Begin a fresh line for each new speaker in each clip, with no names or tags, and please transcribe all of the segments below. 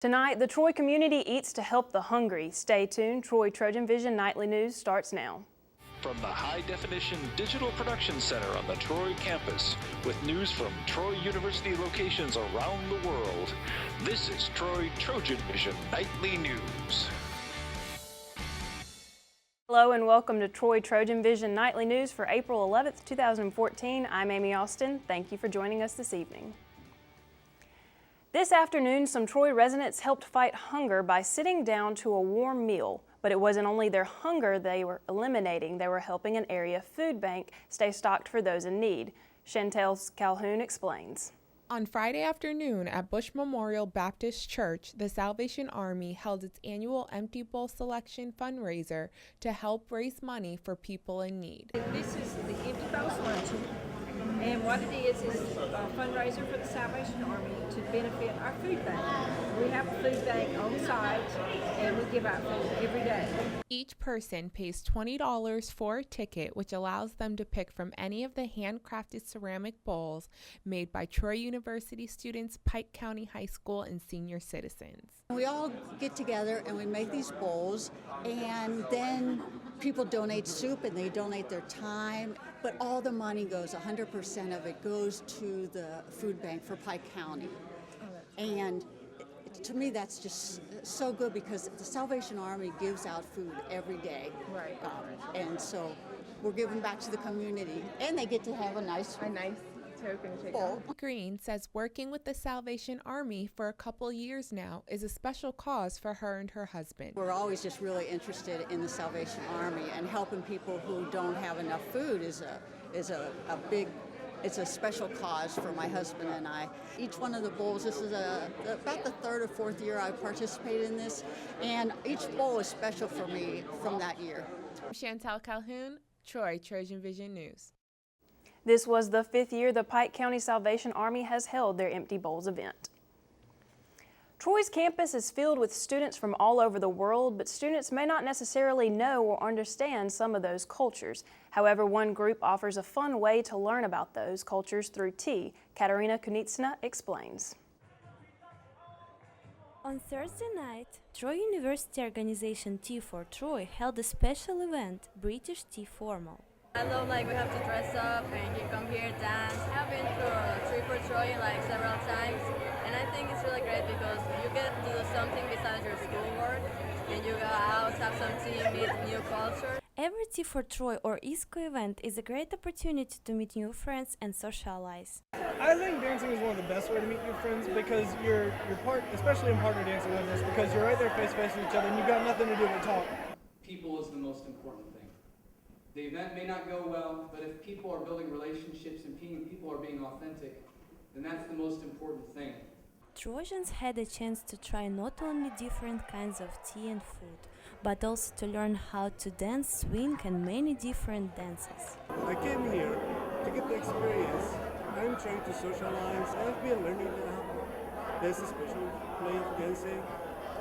Tonight, the Troy community eats to help the hungry. Stay tuned. Troy TrojanVision Nightly News starts now.
From the high-definition digital production center on the Troy campus, with news from Troy University locations around the world, this is Troy TrojanVision Nightly News.
Hello and welcome to Troy TrojanVision Nightly News for April 11th, 2014. I'm Amy Austin. Thank you for joining us this evening. This afternoon, some Troy residents helped fight hunger by sitting down to a warm meal. But it wasn't only their hunger they were eliminating, they were helping an area food bank stay stocked for those in need. Chantel Calhoun explains.
On Friday afternoon at Bush Memorial Baptist Church, the Salvation Army held its annual Empty Bowl Selection fundraiser to help raise money for people in need.
This is the Empty Bowls Luncheon, and what it is a fundraiser for the Salvation Army to benefit our food bank. We have a food bank on site, and we give out food every day.
Each person pays $20 for a ticket, which allows them to pick from any of the handcrafted ceramic bowls made by Troy University students, Pike County High School, and senior citizens.
We all get together and we make these bowls, and then people donate soup and they donate their time, but all the money goes, 100% of it goes to the food bank for Pike County. And to me, that's just so good because the Salvation Army gives out food every day.
Right.
And so we're giving back to the community, and they get to have a nice
token
bowl.
Green says working with the Salvation Army for a couple years now is a special cause for her and her husband.
We're always just really interested in the Salvation Army, and helping people who don't have enough food is a big. It's a special cause for my husband and I. Each one of the bowls, this is about the third or fourth year I participated in this, and each bowl is special for me from that year.
Chantel Calhoun, Troy TrojanVision News.
This was the 5th year the Pike County Salvation Army has held their Empty Bowls event. Troy's campus is filled with students from all over the world, but students may not necessarily know or understand some of those cultures. However, one group offers a fun way to learn about those cultures through tea. Katarina Kunitsina explains.
On Thursday night, Troy University organization Tea for Troy held a special event, British Tea Formal.
I love we have to dress up and you come here, dance. I've been to a trip for Troy several times, and I think it's really great because you get to do something besides your schoolwork, and you go out, have some tea, meet new culture.
Every Tea for Troy or ISCO event is a great opportunity to meet new friends and socialize.
I think dancing is one of the best ways to meet new friends because you're part, especially in partner dancing with this, because you're right there face to face with each other and you've got nothing to do but talk.
People is the most important thing. The event may not go well, but if people are building relationships and people are being authentic, then that's the most important thing.
Trojans had a chance to try not only different kinds of tea and food, but also to learn how to dance, swing, and many different dances.
I came here to get the experience. I'm trying to socialize. I've been learning that there's a special way of dancing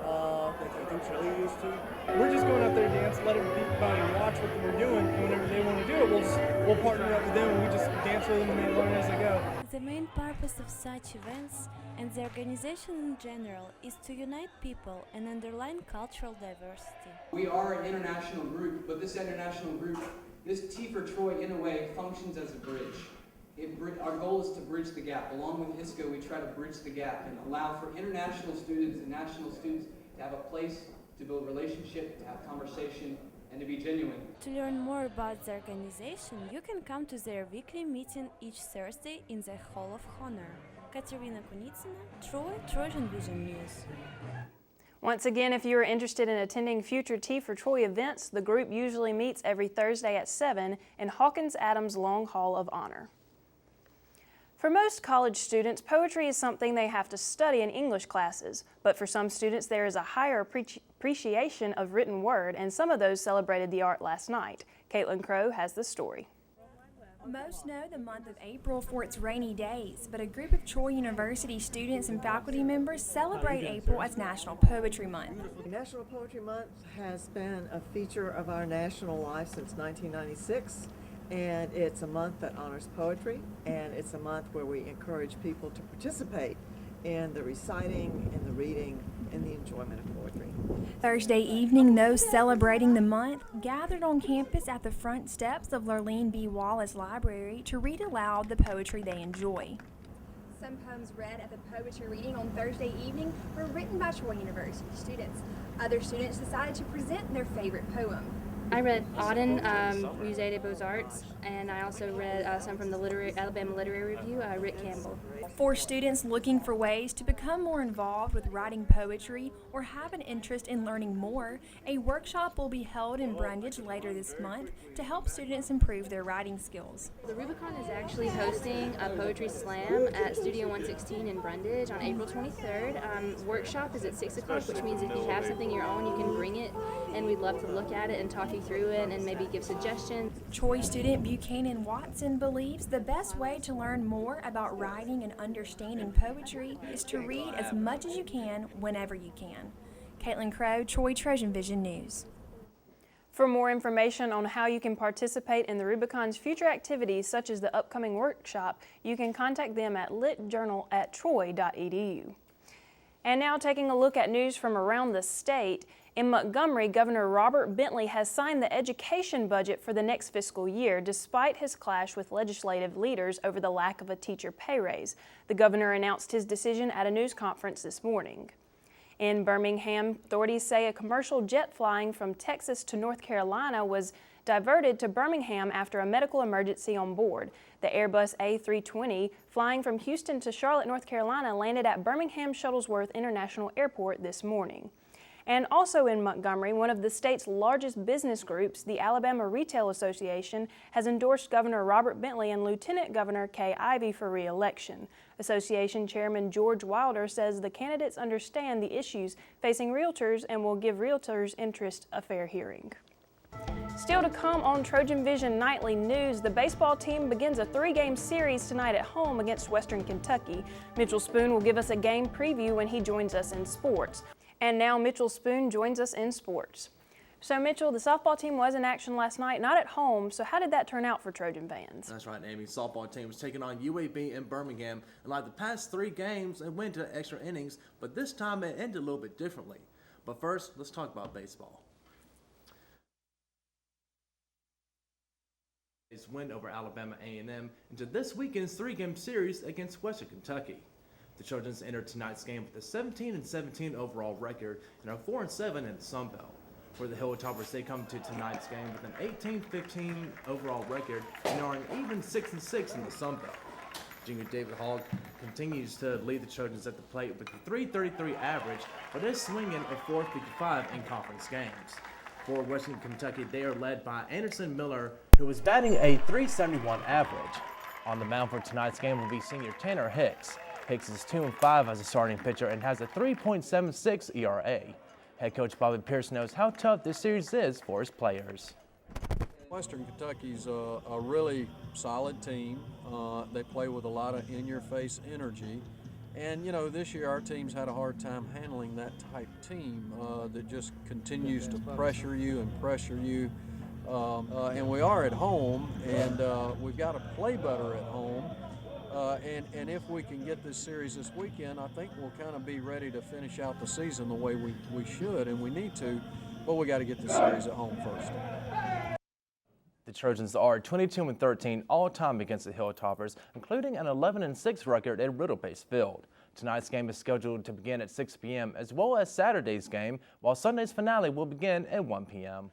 that I think Charlie used to.
We're just going out there to dance, let everybody watch what we're doing, and whenever they want to do it, we'll partner up with them and we just dance with them and they learn as they go.
The main purpose of such events and the organization in general is to unite people and underline cultural diversity.
We are an international group, but this international group, this Tea for Troy in a way functions as a bridge. Our goal is to bridge the gap. Along with ISCO, we try to bridge the gap and allow for international students and national students to have a place to build relationship, to have conversation, and to be genuine.
To learn more about the organization, you can come to their weekly meeting each Thursday in the Hall of Honor. Katarina Kunitsina, Troy TrojanVision News.
Once again, if you are interested in attending future Tea for Troy events, the group usually meets every Thursday at 7 in Hawkins Adams Long Hall of Honor. For most college students, poetry is something they have to study in English classes, but for some students there is a higher appreciation of written word, and some of those celebrated the art last night. Caitlin Crow has the story.
Most know the month of April for its rainy days, but a group of Troy University students and faculty members celebrate April as National Poetry Month.
National Poetry Month has been a feature of our national life since 1996. And it's a month that honors poetry, and it's a month where we encourage people to participate and the reciting and the reading and the enjoyment of poetry.
Thursday evening, those celebrating the month gathered on campus at the front steps of Lurleen B. Wallace Library to read aloud the poetry they enjoy.
Some poems read at the poetry reading on Thursday evening were written by Troy University students. Other students decided to present their favorite poem.
I read Auden, Musée des Beaux-Arts, and I also read some from the Alabama Literary Review, Rick Campbell.
For students looking for ways to become more involved with writing poetry or have an interest in learning more, a workshop will be held in Brundage later this month to help students improve their writing skills.
The Rubicon is actually hosting a poetry slam at Studio 116 in Brundage on April 23rd. Workshop is at 6 o'clock, which means if you have something of your own, you can bring it, and we'd love to look at it and talk you through it and maybe give suggestions.
Troy student Buchanan Watson believes the best way to learn more about writing and understanding poetry is to read as much as you can whenever you can. Caitlin Crow, Troy TrojanVision News.
For more information on how you can participate in the Rubicon's future activities, such as the upcoming workshop, you can contact them at litjournal@troy.edu. And now taking a look at news from around the state. In Montgomery, Governor Robert Bentley has signed the education budget for the next fiscal year, despite his clash with legislative leaders over the lack of a teacher pay raise. The governor announced his decision at a news conference this morning. In Birmingham, authorities say a commercial jet flying from Texas to North Carolina was diverted to Birmingham after a medical emergency on board. The Airbus A320 flying from Houston to Charlotte, North Carolina landed at Birmingham Shuttlesworth International Airport this morning. And also in Montgomery, one of the state's largest business groups, the Alabama Retail Association, has endorsed Governor Robert Bentley and Lieutenant Governor Kay Ivey for re-election. Association Chairman George Wilder says the candidates understand the issues facing realtors and will give realtors' interest a fair hearing. Still to come on TrojanVision Nightly News, the baseball team begins a 3-game series tonight at home against Western Kentucky. Mitchell Spoon will give us a game preview when he joins us in sports. And now Mitchell Spoon joins us in sports. So Mitchell, the softball team was in action last night, not at home, so how did that turn out for Trojan fans?
That's right, Amy. Softball team was taking on UAB in Birmingham, and like the past 3 games, it went to extra innings, but this time it ended a little bit differently. But first, let's talk about baseball. It's win over Alabama A&M into this weekend's 3-game series against Western Kentucky. The Trojans entered tonight's game with a 17-17 overall record and are 4-7 in the Sun Belt. For the Hilltoppers, they come to tonight's game with an 18-15 overall record and are an even 6-6 in the Sun Belt. Junior David Hogg continues to lead the Trojans at the plate with a .333 average, but is swinging a .455 in conference games. For Western Kentucky, they are led by Anderson Miller, who is batting a .371 average. On the mound for tonight's game will be senior Tanner Hicks. Hicks is 2-5 as a starting pitcher and has a 3.76 ERA. Head coach Bobby Pierce knows how tough this series is for his players.
Western Kentucky's a really solid team. They play with a lot of in-your-face energy. And, you know, this year our team's had a hard time handling that type team that just continues to pressure you. And we are at home, and we've got to play better at home. And if we can get this series this weekend, I think we'll kind of be ready to finish out the season the way we should and we need to, but we got to get the series at home first.
The Trojans are 22-13 all-time against the Hilltoppers, including an 11-6 record at Riddle-Base Field. Tonight's game is scheduled to begin at 6 p.m. as well as Saturday's game, while Sunday's finale will begin at 1 p.m.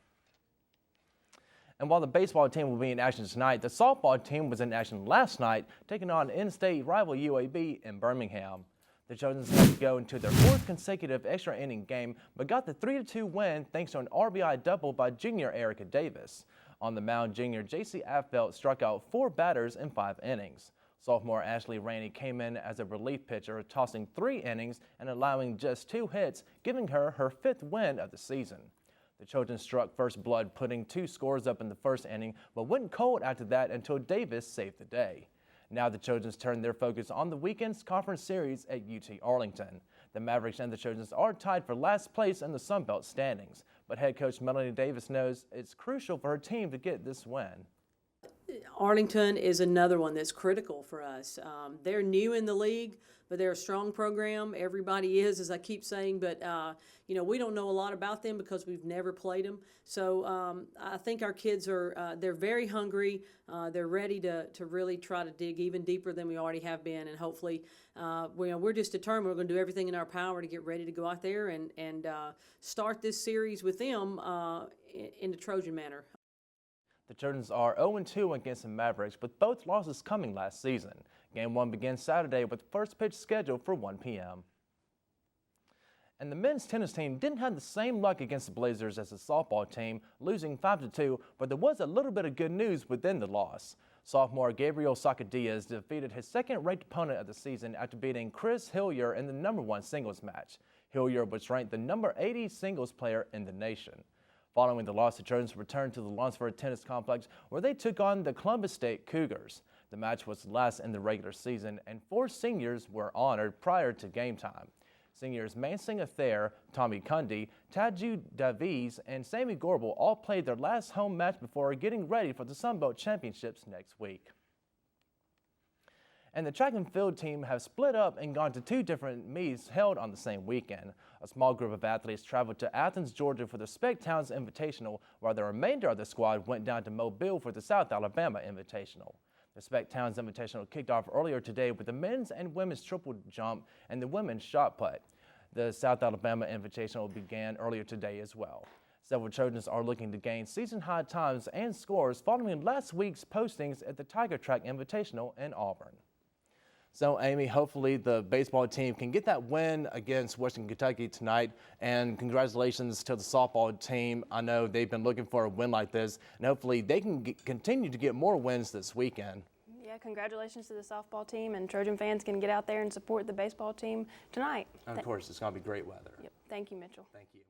And while the baseball team will be in action tonight, the softball team was in action last night, taking on in-state rival UAB in Birmingham. The Trojans had to go into their 4th consecutive extra inning game, but got the 3-2 win thanks to an RBI double by junior Erica Davis. On the mound, junior J.C. Affelt struck out 4 batters in 5 innings. Sophomore Ashley Rainey came in as a relief pitcher, tossing 3 innings and allowing just 2 hits, giving her her 5th win of the season. The Trojans struck first blood, putting 2 scores up in the first inning, but went cold after that until Davis saved the day. Now the Trojans turn their focus on the weekend's conference series at UT Arlington. The Mavericks and the Trojans are tied for last place in the Sun Belt standings, but head coach Melanie Davis knows it's crucial for her team to get this win.
Arlington is another one that's critical for us. They're new in the league, but they're a strong program. Everybody is, as I keep saying, but we don't know a lot about them because we've never played them. So I think our kids they're very hungry. They're ready to really try to dig even deeper than we already have been, and hopefully we're just determined we're going to do everything in our power to get ready to go out there and start this series with them in the Trojan manner.
The Trojans are 0-2 against the Mavericks, with both losses coming last season. Game 1 begins Saturday with first pitch scheduled for 1 p.m. And the men's tennis team didn't have the same luck against the Blazers as the softball team, losing 5-2, but there was a little bit of good news within the loss. Sophomore Gabriel Sacadias defeated his second-ranked opponent of the season after beating Chris Hillier in the #1 singles match. Hillier was ranked the number 80 singles player in the nation. Following the loss, the Trojans returned to the Lunsford Tennis Complex, where they took on the Columbus State Cougars. The match was last in the regular season, and 4 seniors were honored prior to game time. Seniors Mansing Athair, Tommy Cundy, Tadju Davies, and Sammy Gorbel all played their last home match before getting ready for the Sunbelt Championships next week. And the track and field team have split up and gone to 2 different meets held on the same weekend. A small group of athletes traveled to Athens, Georgia for the Spec Towns Invitational, while the remainder of the squad went down to Mobile for the South Alabama Invitational. The Spec Towns Invitational kicked off earlier today with the men's and women's triple jump and the women's shot put. The South Alabama Invitational began earlier today as well. Several Trojans are looking to gain season-high times and scores following last week's postings at the Tiger Track Invitational in Auburn. So, Amy, hopefully the baseball team can get that win against Western Kentucky tonight, and congratulations to the softball team. I know they've been looking for a win like this, and hopefully they can continue to get more wins this weekend.
Yeah, congratulations to the softball team, and Trojan fans can get out there and support the baseball team tonight.
And of course, it's going to be great weather.
Yep. Thank you, Mitchell.
Thank you.